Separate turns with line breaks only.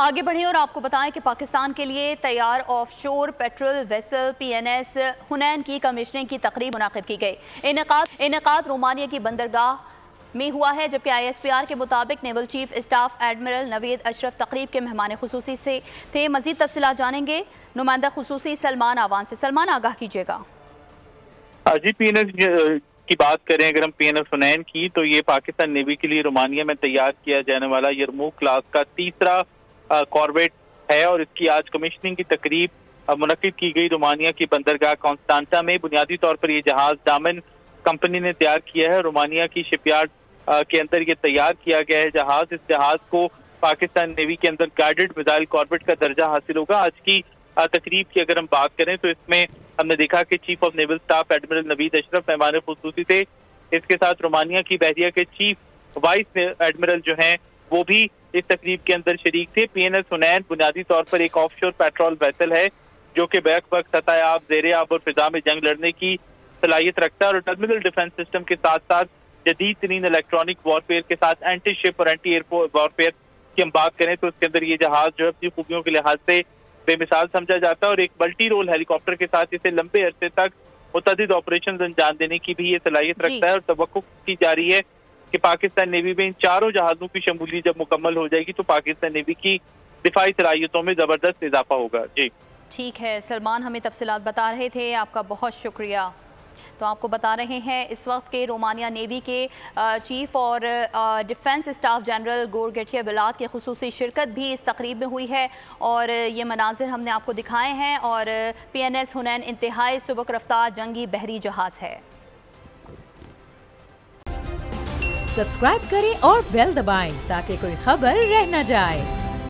आगे बढ़े और आपको बताएं कि पाकिस्तान के लिए तैयार ऑफशोर पेट्रोल वेसल PNS हुनैन की कमिश्निंग की तकरीब मुनाकिद की गई। इनेकाद रोमानिया की बंदरगाह में हुआ है, जबकि ISPR के मुताबिक naval chief staff admiral Naveed Ashraf तकरीब के मेहमान खुसूसी से थे। मजीद तफसीलात जानेंगे नुमाइंदा खुसूसी सलमान आवान से। सलमान, आगाह कीजिएगा।
जी, PNS की बात करें अगर हम PNS हुनैन की, तो ये पाकिस्तान नेवी के लिए रोमानिया में तैयार किया जाने वाला यरमूक क्लास का तीसरा कॉर्वेट है और इसकी आज कमिश्निंग की तकरीब मुनक्किद की गई रोमानिया की बंदरगाह कॉन्स्टांटा में। बुनियादी तौर पर ये जहाज डामन कंपनी ने तैयार किया है। रोमानिया की शिपयार्ड के अंदर ये तैयार किया गया है जहाज। इस जहाज को पाकिस्तान नेवी के अंदर गाइडेड मिसाइल कॉर्वेट का दर्जा हासिल होगा। आज की तकरीब की अगर हम बात करें तो इसमें हमने देखा कि chief of naval staff admiral Naveed Ashraf मेहमान खुसूसी थे। इसके साथ रोमानिया की बहरिया के चीफ वाइस एडमिरल जो हैं वो भी इस तकरीब के अंदर शरीक थे। PNS हुनैन बुनियादी तौर पर एक ऑफशोर पेट्रोल वेसल है जो कि बैक वक्त सतह आब, ज़ेरे आब और फिजा में जंग लड़ने की सलाहियत रखता है और टर्मिनल डिफेंस सिस्टम के साथ साथ जदीद तरीन इलेक्ट्रॉनिक वॉरफेयर के साथ एंटी शिप और एंटी एयरपोर्ट वॉरफेयर की हम बात करें तो उसके अंदर ये जहाज जो है अपनी खूबियों के लिहाज से बेमिसाल समझा जाता है और एक मल्टी रोल हेलीकॉप्टर के साथ इसे लंबे अरसे तक मुतअद्दिद ऑपरेशन अंजाम देने की भी ये सलाहियत रखता है। और तवक्को की जा रही है कि पाकिस्तान नेवी में इन चारों जहाजों की शमूलियत जब मुकम्मल हो जाएगी तो पाकिस्तान नेवी की दिफाई सलाहियतों में जबरदस्त इजाफा होगा। जी
ठीक है सलमान, हमें तफसीलात बता रहे थे, आपका बहुत शुक्रिया। तो आपको बता रहे हैं इस वक्त के रोमानिया नेवी के चीफ और डिफेंस स्टाफ जनरल गोरगेटिया बिलात की खुसूसी शिरकत भी इस तकरीब में हुई है और ये मनाजिर हमने आपको दिखाए हैं। और PNS हुनैन इंतहाई सुबक रफ्तार जंगी बहरी जहाज है।
सब्सक्राइब करें और बेल दबाएं ताकि कोई खबर रह न जाए।